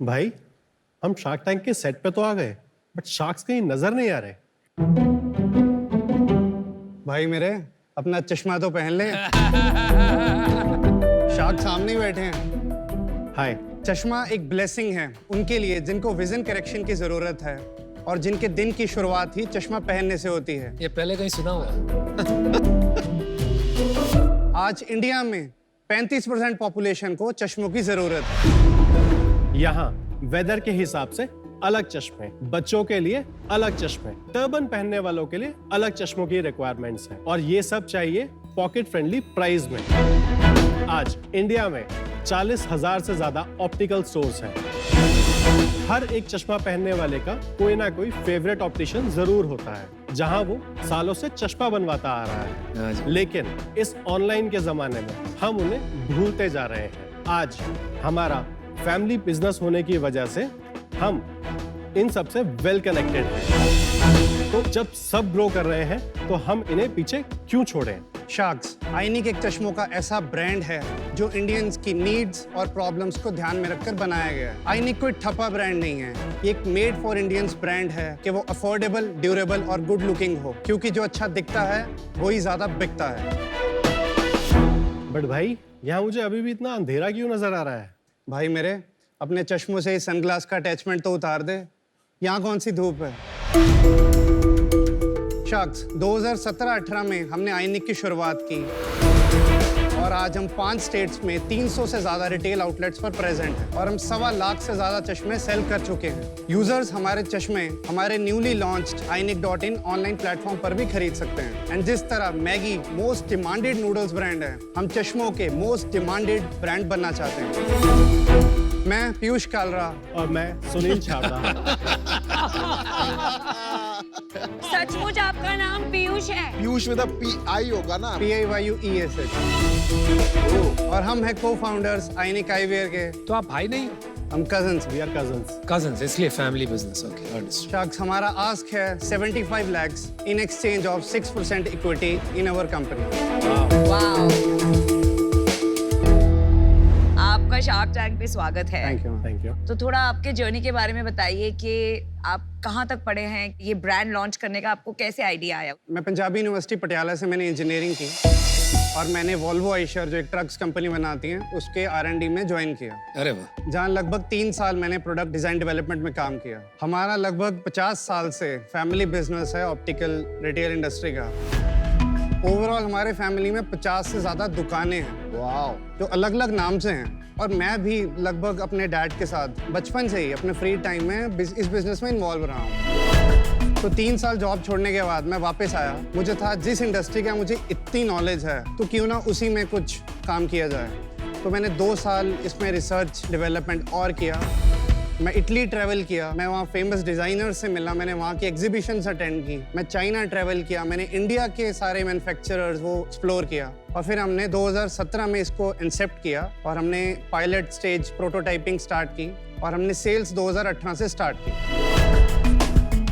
भाई, हम shark tank के सेट पे तो आ गए, बट शार्क्स कहीं नजर नहीं आ रहे। भाई मेरे अपना चश्मा तो पहन ले। शार्क सामने ही बैठे हैं। हाय। चश्मा एक ब्लेसिंग है उनके लिए जिनको विजन करेक्शन की जरूरत है और जिनके दिन की शुरुआत ही चश्मा पहनने से होती है। ये पहले कहीं सुना हुआ? आज इंडिया में 35% पॉपुलेशन को चश्मों की जरूरत है। यहाँ वेदर के हिसाब से अलग चश्मे, बच्चों के लिए अलग चश्मे, टर्बन पहनने वालों के लिए अलग चश्मों की रिक्वायरमेंट्स हैं और ये सब चाहिए पॉकेट फ्रेंडली प्राइस में। आज इंडिया में 40,000 से ज्यादा ऑप्टिकल स्टोर्स हैं। हर एक चश्मा पहनने वाले का कोई ना कोई फेवरेट ऑप्टिशियन जरूर होता है जहां वो सालों से चश्मा बनवाता आ रहा है, लेकिन इस ऑनलाइन के जमाने में हम उन्हें भूलते जा रहे हैं। आज हमारा फैमिली बिजनेस होने की वजह से हम इन सब से वेल कनेक्टेड हैं। तो जब सब ग्रो कर रहे हैं तो हम इन्हें पीछे क्यों छोड़ें? शार्क्स आईनिक एक चश्मों का ऐसा ब्रांड है जो इंडियंस की नीड्स और प्रॉब्लम्स को ध्यान में रखकर बनाया गया है। आईनिक कोई ठप्पा ब्रांड नहीं है, ये एक मेड फॉर इंडियंस ब्रांड है कि वो अफोर्डेबल, ड्यूरेबल और गुड लुकिंग हो, क्योंकि जो अच्छा दिखता है वही ज्यादा बिकता है। बट भाई, यहाँ मुझे अभी भी इतना अंधेरा क्यों नजर आ रहा है? भाई मेरे अपने चश्मों से सनग्लास का अटैचमेंट तो उतार दे, यहाँ कौन सी धूप है। शार्क्स 2017-18 में हमने आईनिक की शुरुआत की और आज हम 5 स्टेट्स में 300 से ज्यादा रिटेल आउटलेट्स पर प्रेजेंट हैं और हम 1.25 लाख से ज्यादा चश्मे सेल कर चुके हैं। यूजर्स हमारे चश्मे हमारे newly launched inik.in online platform पर भी खरीद सकते हैं। एंड जिस तरह Maggi most demanded noodles brand है, हम चश्मों के मोस्ट डिमांडेड ब्रांड बनना चाहते हैं। मैं पीयूष कालरा और मैं सुनील छाबड़ा। सचमुच आपका नाम पीयूष है? पीयूष में PI होगा ना? PIYUESH। और हम हैं को-फाउंडर्स आईनिक आईवेयर के। तो आप भाई नहीं? हम cousins. We are cousins. Cousins, इसलिए family business. Okay, understood. Sharks हमारा आस्क है 75 lakhs in exchange of 6% equity in our company. Wow, आपका शार्क टैंक पे स्वागत है। Thank you. Thank you. तो थोड़ा आपके जर्नी के बारे में बताइए कि आप कहाँ तक पढ़े हैं, ये ब्रांड लॉन्च करने का आपको कैसे आइडिया आया? मैं पंजाबी यूनिवर्सिटी पटियाला से मैंने इंजीनियरिंग की और मैंने वॉल्वो आइशर जो एक ट्रक्स कंपनी बनाती है उसके R&D में ज्वाइन किया। अरे वाह। जहाँ लगभग 3 साल मैंने प्रोडक्ट डिजाइन डेवलपमेंट में काम किया। हमारा लगभग 50 साल से फैमिली बिजनेस है ऑप्टिकल रिटेल इंडस्ट्री का। ओवरऑल हमारे फैमिली में 50 से ज्यादा दुकानें हैं। वाओ। जो अलग अलग नाम से हैं और मैं भी लगभग अपने डैड के साथ बचपन से ही अपने फ्री टाइम में इस बिजनेस में इन्वॉल्व रहा हूँ। तो 3 साल जॉब छोड़ने के बाद मैं वापस आया। मुझे था जिस इंडस्ट्री का मुझे इतनी नॉलेज है तो क्यों ना उसी में कुछ काम किया जाए। तो मैंने 2 साल इसमें रिसर्च डेवलपमेंट और किया। मैं इटली ट्रैवल किया, मैं वहाँ फेमस डिजाइनर से मिला, मैंने वहाँ की एग्जीबिशंस अटेंड की। मैं चाइना ट्रैवल किया, मैंने इंडिया के सारे मैन्युफैक्चरर्स वो एक्सप्लोर किया और फिर हमने 2017 में इसको इंसेप्ट किया और हमने पायलट स्टेज प्रोटोटाइपिंग स्टार्ट की और हमने सेल्स 2018 से स्टार्ट की।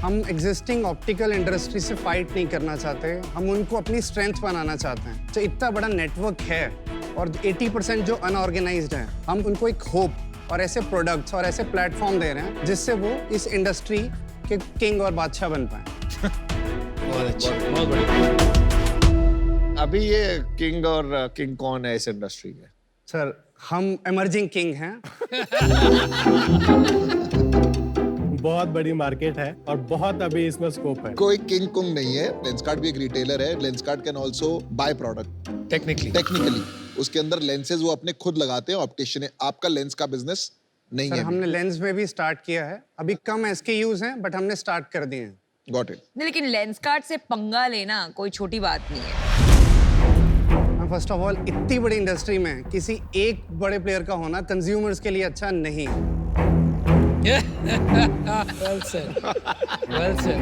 हम एग्जिस्टिंग ऑप्टिकल इंडस्ट्री से फाइट नहीं करना चाहते, हम उनको अपनी स्ट्रेंथ बनाना चाहते हैं। तो इतना बड़ा नेटवर्क है और 80% जो अनऑर्गेनाइज्ड है, हम उनको एक होप और ऐसे प्रोडक्ट्स और ऐसे प्लेटफॉर्म दे रहे हैं जिससे वो इस इंडस्ट्री के किंग और बादशाह बन पाए। बहुत अच्छा, बहुत बढ़िया। अभी ये किंग और किंग कौन है इस इंडस्ट्री के? सर, हम इमर्जिंग किंग हैं। बहुत बड़ी मार्केट है और बहुत अभी इसमें स्कोप है। कोई किंग कुंग नहीं है। लेंसकार्ट भी एक रिटेलर है। Lenskart can also by product technically. उसके अंदर लेंसेज वो अपने खुद लगाते हैं, ऑप्टिशियन है। आपका लेंस का बिजनेस नहीं सर, है। हमने लेंस में भी स्टार्ट किया है। अभी कम SKUs हैं बट हमने स्टार्ट कर दिए हैं। Got it. नहीं, लेकिन लेंसकार्ट से पंगा लेना कोई छोटी बात नहीं है। फर्स्ट ऑफ ऑल, इतनी बड़ी इंडस्ट्री में किसी एक बड़े प्लेयर का होना कंज्यूमर्स के लिए अच्छा नहीं है। Well said. Well said.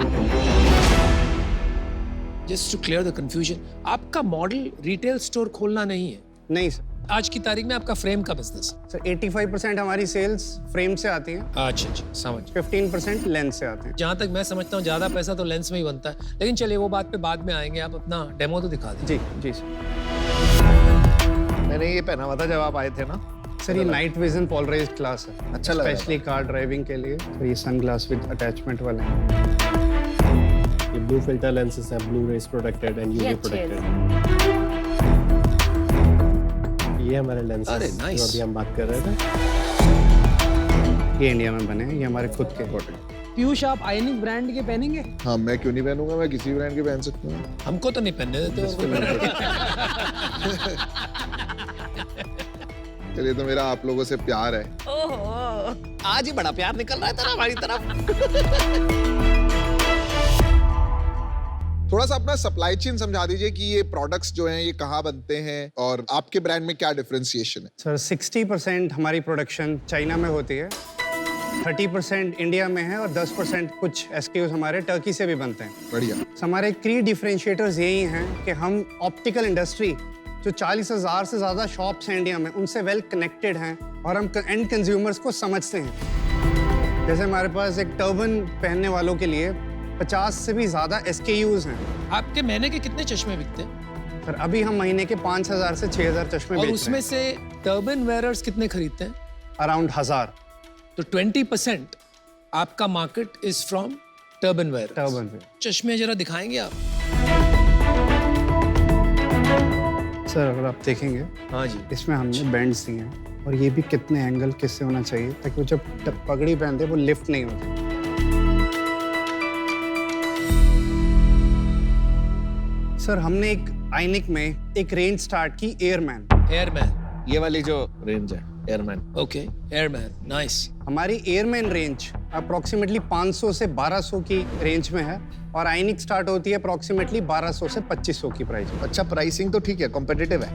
Just to clear the confusion, आपका मॉडल रिटेल स्टोर खोलना नहीं है? नहीं सर। आज की तारीख में आपका फ्रेम का बिजनेस है? सर, 85% हमारी सेल्स फ्रेम से आती हैं, अच्छा अच्छा, समझ। 15% लेंस से आते हैं। जहाँ तक मैं समझता हूँ ज्यादा पैसा तो लेंस में ही बनता है, लेकिन चलिए वो बात पे बाद में आएंगे। आप अपना डेमो तो दिखा दीजिए। जी जी सर। मैंने ये पहना हुआ था जब आप आए थे ना। सर ये नाइट विजन पोलराइज्ड ग्लास है, अच्छा लग रहा है। स्पेशली कार ड्राइविंग के लिए। सर ये सन ग्लास विद अटैचमेंट वाले हैं। ये ब्लू फिल्टर लेंसेज हैं, ब्लू रेज प्रोटेक्टेड एंड ये यूवी अच्छे प्रोटेक्टेड। ये हमारे लेंसेज अरे, nice. जो अभी हम बात कर रहे थे। ये इंडिया में बने हैं, ये हमारे खुद के प्रोडक्ट। पीयूष आप आयनिक ब्रांड के पहनेंगे? हाँ, मैं क्यों नहीं पहनूंगा, मैं किसी ब्रांड के पहन सकता हूँ। हमको तो नहीं पहनने देते और चलिए, तो मेरा आप लोगों से प्यार है। ओहो, आज ही बड़ा प्यार निकल रहा है तेरा हमारी तरफ। थोड़ा सा अपना सप्लाई चेन समझा दीजिए कि ये प्रोडक्ट्स जो हैं ये कहाँ बनते हैं और आपके ब्रांड में क्या डिफरेंशिएशन है। सर 60% हमारी प्रोडक्शन चाइना में होती है, 30% इंडिया में है और 10% कुछ SKUs हमारे टर्की से भी बनते हैं। बढ़िया। हमारे की डिफरेंशिएटर्स यही हैं कि हम ऑप्टिकल इंडस्ट्री जो 40,000 से ज़्यादा शॉप्स हैं इंडिया में, उनसे वेल कनेक्टेड हैं और हम एंड कंज्यूमर्स को समझते हैं। जैसे हमारे पास एक टर्बन पहनने वालों के लिए 50 से भी ज़्यादा SKUs हैं। आपके महीने के कितने चश्मे बिकते हैं? सर अभी हम महीने के 5,000 से 6,000 चश्मे और बेच उसमें रहे से टर्बन वेयरर्स कितने खरीदते हैं? हैं, अराउंड 1,000 तो 20% आपका market is from turban wear. Turban पे। चश्मे जरा दिखाएंगे आप? सर अगर आप देखेंगे, हाँ जी। इसमें हमने बैंड्स दिए हैं और ये भी कितने एंगल किससे होना चाहिए ताकि वो जब पगड़ी पहनते वो लिफ्ट नहीं होती। सर हमने एक आइनिक में एक रेंज स्टार्ट की एयरमैन। एयरमैन, ये वाली जो रेंज है एयरमैन। Okay, airman, nice. हमारी एयरमैन रेंज अप्रोक्सीमेटली 500 से 1200 की रेंज में है और आइनिक स्टार्ट होती है अप्रोक्सीमेटली 1200 से 2500 की प्राइस में। अच्छा, प्राइसिंग तो ठीक है, कॉम्पिटिटिव है।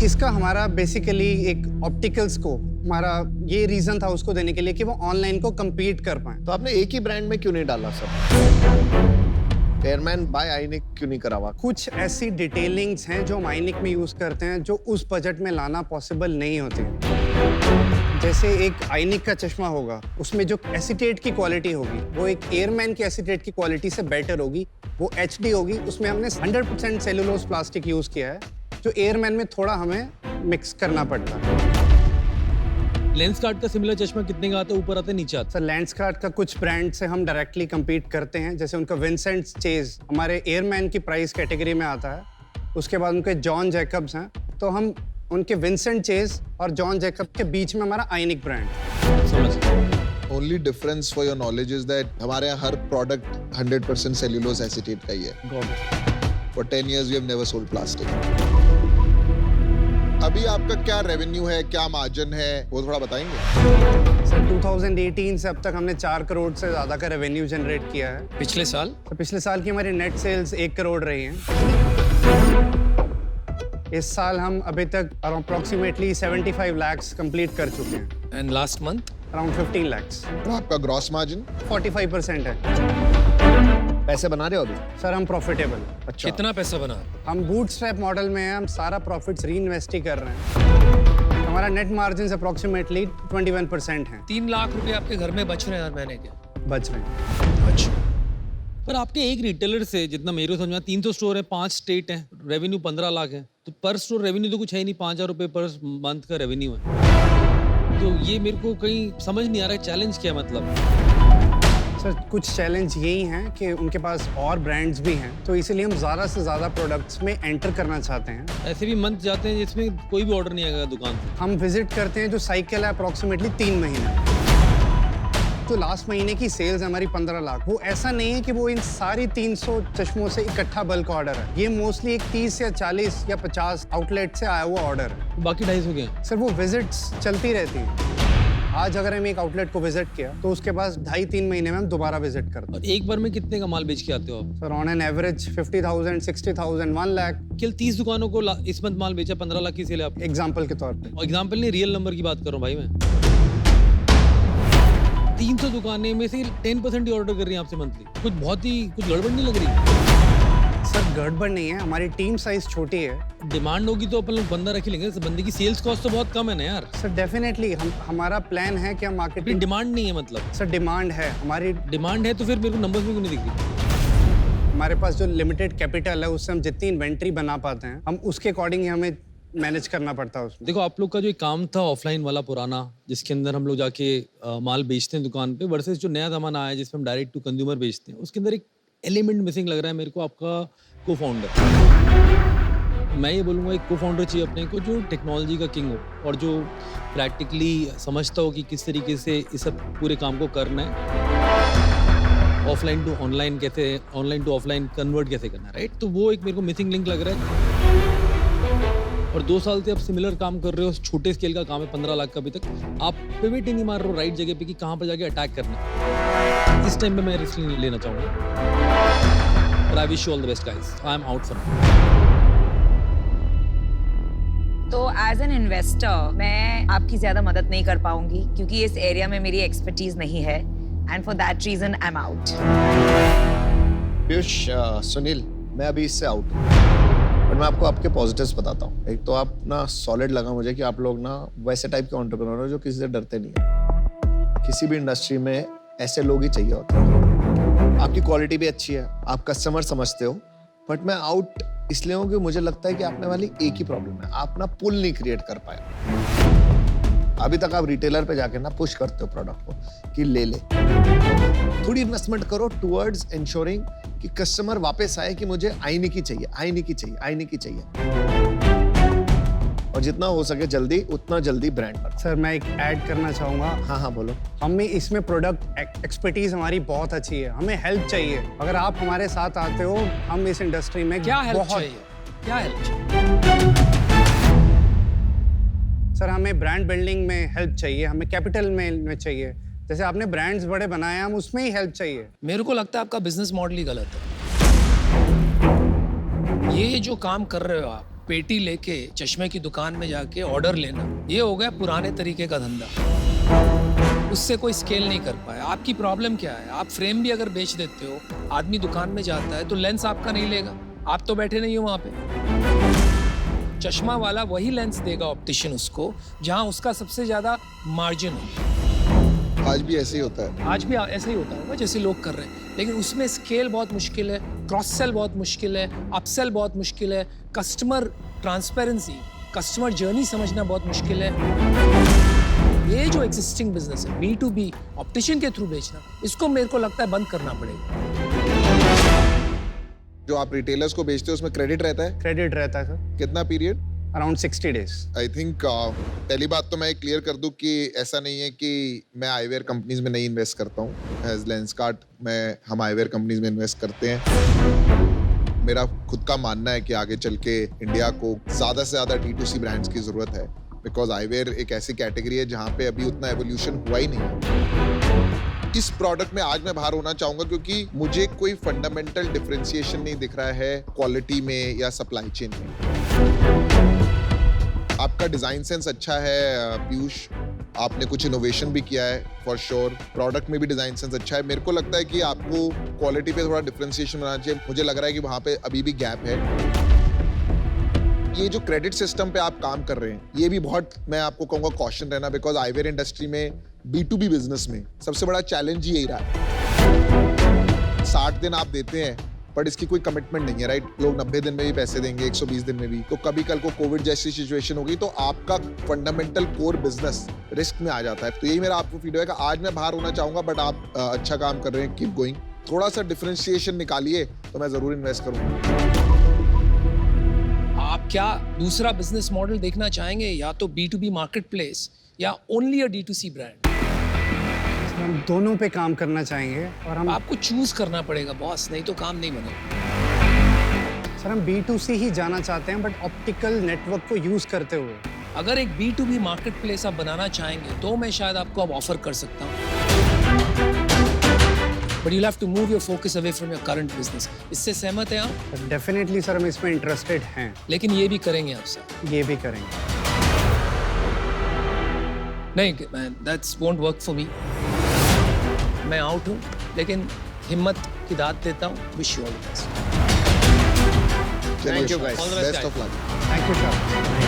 इसका हमारा बेसिकली एक ऑप्टिकल्स को हमारा ये रीजन था उसको देने के लिए कि वो ऑनलाइन को compete कर पाए। तो आपने एक ही ब्रांड में क्यों नहीं डाला सब? एयरमैन बाय आइनिक क्यों नहीं करा हुआ? कुछ ऐसी डिटेलिंग्स हैं जो हम आइनिक में यूज करते हैं जो उस बजट में लाना पॉसिबल नहीं होती। जैसे एक आइनिक का चश्मा होगा, उसमें जो एसीटेट की क्वालिटी होगी वो एक एयरमैन की एसीटेट की क्वालिटी से बेटर होगी, वो HD होगी। उसमें हमने 100% सेलुलोज प्लास्टिक यूज किया है, जो एयरमैन में थोड़ा हमें मिक्स करना पड़ता है। लेंसकार्ट का सिमिलर चश्मा कितने का आता है? ऊपर आता है, नीचे आता सर लेंसकार्ट का कुछ ब्रांड से हम डायरेक्टली compete करते हैं, जैसे उनका विंसेंट चेज हमारे एयरमैन की प्राइस कैटेगरी में आता है। उसके बाद उनके जॉन जैकब्स हैं, तो हम उनके विंसेंट चेज और जॉन जैकब के बीच में हमारा आइनिक ब्रांड। है? समझ। Only difference for your knowledge is that हमारे यहाँ हर प्रोडक्ट 100% सेल्यूलोज एसीटेट का ही है। For 10 years we have never sold plastic. अभी आपका क्या रेवेन्यू है, क्या मार्जिन है, वो थोड़ा बताएंगे? सर 2018 से अब तक हमने 4 करोड़ से ज्यादा का रेवेन्यू जनरेट किया है। पिछले साल? तो पिछले साल की हमारी नेट सेल्स 1 करोड़ रही हैं। इस साल हम अभी तक अप्रोक्सीमेटली 75 lakhs कंप्लीट कर चुके हैं। And last month? Around 15 lakhs। और आपका ग्रॉस मार्जिन? 45% है। पैसे बना रहे हो अभी? सर हम प्रॉफिटेबल। अच्छा, कितना पैसा बना? हम बूटस्ट्रैप मॉडल में हैं, हम सारा प्रॉफिट्स री इन्वेस्ट ही कर रहे हैं। हमारा नेट मार्जिन अप्रोक्सीमेटली 21% है। 3 लाख रुपए आपके घर में बच रहे हैं हर महीने के? बच रहे हैं। अच्छा। पर आपके एक रिटेलर से जितना मेरे को समझ में 300 स्टोर है, 5 स्टेट हैं, रेवेन्यू 15 लाख है, तो पर स्टोर रेवेन्यू तो कुछ है ही नहीं। 5,000 रुपए पर मंथ का रेवेन्यू है। तो ये मेरे को कहीं समझ नहीं आ रहा है, चैलेंज क्या मतलब? सर कुछ चैलेंज यही हैं कि उनके पास और ब्रांड्स भी हैं, तो इसीलिए हम ज़्यादा से ज़्यादा प्रोडक्ट्स में एंटर करना चाहते हैं। ऐसे भी मंथ जाते हैं जिसमें कोई भी ऑर्डर नहीं आएगा दुकान से। हम विजिट करते हैं जो साइकिल है अप्रोक्सीमेटली 3 महीने। तो लास्ट महीने की सेल्स हमारी 15 लाख। वो ऐसा नहीं है कि वो इन सारी 300 चश्मों से इकट्ठा बल्क ऑर्डर है। ये मोस्टली एक 30 या 40 या 50 आउटलेट से आया हुआ ऑर्डर है। बाकी 250 के हैं। सर वो विजिट्स चलती रहती हैं। आज अगर हम एक आउटलेट को विजिट किया तो उसके पास 2.5-3 महीने में हम दोबारा विजिट करते हैं। और एक बार में कितने का माल बेच के आते हो आप? Sir on an average 50,000, 60,000, 1 lakh. केवल 30 दुकानों को इस मंथ माल बेचा, 15 लाख की सेल है आपकी। एग्जाम्पल के तौर पे। और एग्जाम्पल नहीं, रियल नंबर की बात कर रहा हूँ भाई मैं। 300 दुकानें में से 10% ही ऑर्डर कर रही हैं आपसे मंथली। कुछ बहुत ही कुछ गड़बड़ नहीं लग रही? सर गड़बड़ नहीं है, हमारी टीम साइज छोटी है। डिमांड होगी तो अपन लोग बंदा रख ही लेंगे। बंदे की सेल्स कॉस्ट तो बहुत कम है ना यार। सर डेफिनेटली हमारा प्लान है कि हम मार्केटिंग। डिमांड नहीं है मतलब? सर डिमांड है, हमारी डिमांड है तो फिर मेरे को नंबर्स में क्यों नहीं दिख रही? हमारे पास जो लिमिटेड कैपिटल है उससे हम जितनी इन्वेंट्री बना पाते हैं हम उसके अकॉर्डिंग ही हमें मैनेज करना पड़ता है उसमें। देखो आप लोग का जो एक काम था ऑफलाइन वाला पुराना, जिसके अंदर हम लोग जाके माल बेचते हैं दुकान पे, वर्सेस जो नया जमाना आया जिसमें हम डायरेक्ट टू कंज्यूमर बेचते हैं, उसके अंदर एक एलिमेंट मिसिंग लग रहा है मेरे को, आपका को फाउंडर। मैं ये बोलूँगा एक को फाउंडर चाहिए अपने को जो टेक्नोलॉजी का किंग हो और जो प्रैक्टिकली समझता हो कि किस तरीके से इस सब पूरे काम को करना है, ऑफलाइन टू ऑनलाइन कैसे, ऑनलाइन टू ऑफलाइन कन्वर्ट कैसे करना है, राइट। तो वो एक मेरे को मिसिंग लिंक लग रहा है। और 2 साल से आप सिमिलर काम कर रहे हो, छोटे स्केल का काम है 15 लाख का, अभी तक आप पिवट ही नहीं मार रहे हो राइट जगह पे कि कहाँ पर जाके अटैक करना है। इस टाइम पे मैं रिस्क नहीं लेना चाहूँगा। I wish you all the best guys, I am out for now. तो एज एन इन्वेस्टर मैं आपकी ज़्यादा मदद नहीं कर पाऊंगी क्योंकि इस एरिया में मेरी एक्सपर्टीज नहीं है, and for that reason I am out. Piyush, Sunil, मैं अभी इससे आउट हूँ, और मैं आपको आपके पॉजिटिव्स बताता हूँ। एक तो आप ना सॉलिड लगा मुझे कि आप लोग ना वैसे टाइप के एंटरप्रेन्योर हो जो किसी से डरते नहीं है। किसी भी इंडस्ट्री में ऐसे लोग ही चाहिए होते हैं। आपकी क्वालिटी भी अच्छी है, आप कस्टमर समझते हो, बट मैं आउट इसलिए हूँ कि मुझे लगता है कि आपने वाली एक ही प्रॉब्लम है, आप ना पुल नहीं क्रिएट कर पाए। अभी तक आप रिटेलर पे जाके ना पुश करते हो प्रोडक्ट को कि ले ले। थोड़ी इन्वेस्टमेंट करो टुवर्ड्स इंश्योरिंग कि कस्टमर वापस आए कि मुझे आईने की चाहिए, आईने की चाहिए, आईने की चाहिए। और जितना हो सके जल्दी, उतना जल्दी ब्रांड पर। सर मैं एक ऐड करना चाहूँगा। हाँ हाँ बोलो। हमें इसमें प्रोडक्ट एक्सपर्टीज हमारी बहुत अच्छी है, हमें हेल्प चाहिए। अगर आप हमारे साथ आते हो, हम इस इंडस्ट्री में क्या हेल्प बहुत चाहिए? क्या हेल्प चाहिए? सर हमें ब्रांड बिल्डिंग में हेल्प चाहिए, हमें कैपिटल में चाहिए। जैसे आपने ब्रांड्स बड़े बनाए हैं, हम उसमें ही हेल्प चाहिए। मेरे को लगता है आपका बिजनेस मॉडल ही गलत है। ये जो काम कर रहे हो आप, पेटी लेके चश्मे की दुकान में जाके ऑर्डर लेना, ये हो गया पुराने तरीके का धंधा। उससे कोई स्केल नहीं कर पाया। आपकी प्रॉब्लम क्या है? आप फ्रेम भी अगर बेच देते हो, आदमी दुकान में जाता है तो लेंस आपका नहीं लेगा, आप तो बैठे नहीं हो वहाँ पे। चश्मा वाला वही लेंस देगा ऑप्टिशियन उसको जहाँ उसका सबसे ज्यादा मार्जिन हो। आज भी ऐसे ही होता है। आज भी ऐसे ही होता होगा जैसे लोग कर रहे हैं, लेकिन उसमें स्केल बहुत मुश्किल है, क्रॉस सेल बहुत मुश्किल है, अपसेल बहुत मुश्किल है, कस्टमर ट्रांसपेरेंसी, कस्टमर जर्नी समझना बहुत मुश्किल है। ये जो एग्जिस्टिंग बिजनेस है B2B ऑप्टिशियन के थ्रू बेचना, इसको मेरे को लगता है बंद करना पड़ेगा। जो आप रिटेलर्स को बेचते हो उसमें क्रेडिट रहता है? क्रेडिट रहता है सर, कितना period? Around 60 days. I think पहली बात तो मैं क्लियर कर दूं कि ऐसा नहीं है कि मैं आईवेयर कंपनीज में नहीं इन्वेस्ट करता हूं। एज लेंसकार्ट में हम आईवेयर कंपनीज में इन्वेस्ट करते हैं। मेरा खुद का मानना है कि आगे चल के इंडिया को ज़्यादा से ज़्यादा D2C ब्रांड्स की ज़रूरत है, बिकॉज आईवेयर एक ऐसी कैटेगरी है जहाँ पे अभी उतना एवोल्यूशन हुआ ही नहीं है। इस प्रोडक्ट में आज मैं बाहर होना चाहूंगा क्योंकि मुझे कोई फंडामेंटल डिफरेंशिएशन नहीं दिख रहा है क्वालिटी में या सप्लाई चेन में। आपका डिजाइन सेंस अच्छा है पीयूष, आपने कुछ इनोवेशन भी किया है फॉर श्योर, प्रोडक्ट में भी डिजाइन सेंस अच्छा है। मेरे को लगता है कि आपको क्वालिटी पे थोड़ा डिफरेंशिएशन बनाना चाहिए। मुझे लग रहा है कि वहां पे अभी भी गैप है। ये जो क्रेडिट सिस्टम पे आप काम कर रहे हैं, ये भी बहुत, मैं आपको कहूंगा कॉशन रहना, बिकॉज आईवेयर इंडस्ट्री में B2B बिजनेस में सबसे बड़ा चैलेंज यही रहा है। 60 दिन आप देते हैं बट इसकी कोई कमिटमेंट नहीं है, राइट। लोग 90 दिन में भी पैसे देंगे, 120 दिन में भी। तो कभी कल को कोविड जैसी सिचुएशन होगी तो आपका फंडामेंटल कोर बिजनेस रिस्क में आ जाता है। तो यही मेरा आपको फीडबैक है। आज मैं बाहर होना चाहूंगा बट आप अच्छा काम कर रहे हैं, कीप गोइंग। थोड़ा सा डिफरेंशिएशन निकालिए तो मैं जरूर इन्वेस्ट करूंगा। आप क्या दूसरा बिजनेस मॉडल देखना चाहेंगे, या तो B2B मार्केट प्लेस या ओनली अ D2C ब्रांड? हम दोनों पे काम करना चाहेंगे और हम आपको चूज करना पड़ेगा बॉस, नहीं तो काम नहीं बनेगा। सर हम B2C ही जाना चाहते हैं, बट ऑप्टिकल नेटवर्क को यूज करते हुए। अगर एक B2B मार्केट प्लेस आप बनाना चाहेंगे तो मैं शायद आपको अब ऑफर कर सकता हूँ, but you have to move your focus away from your current business. इससे सहमत हैं आप? डेफिनेटली सर, हम इसमें इंटरेस्टेड हैं। लेकिन ये भी करेंगे आप सर? ये भी करेंगे। नहीं man, that's won't work for me. मैं आउट हूँ, लेकिन हिम्मत की दाद देता हूँ। Wish you all the best. चलिए, Thank you, guys. Best of luck. Thank you sir.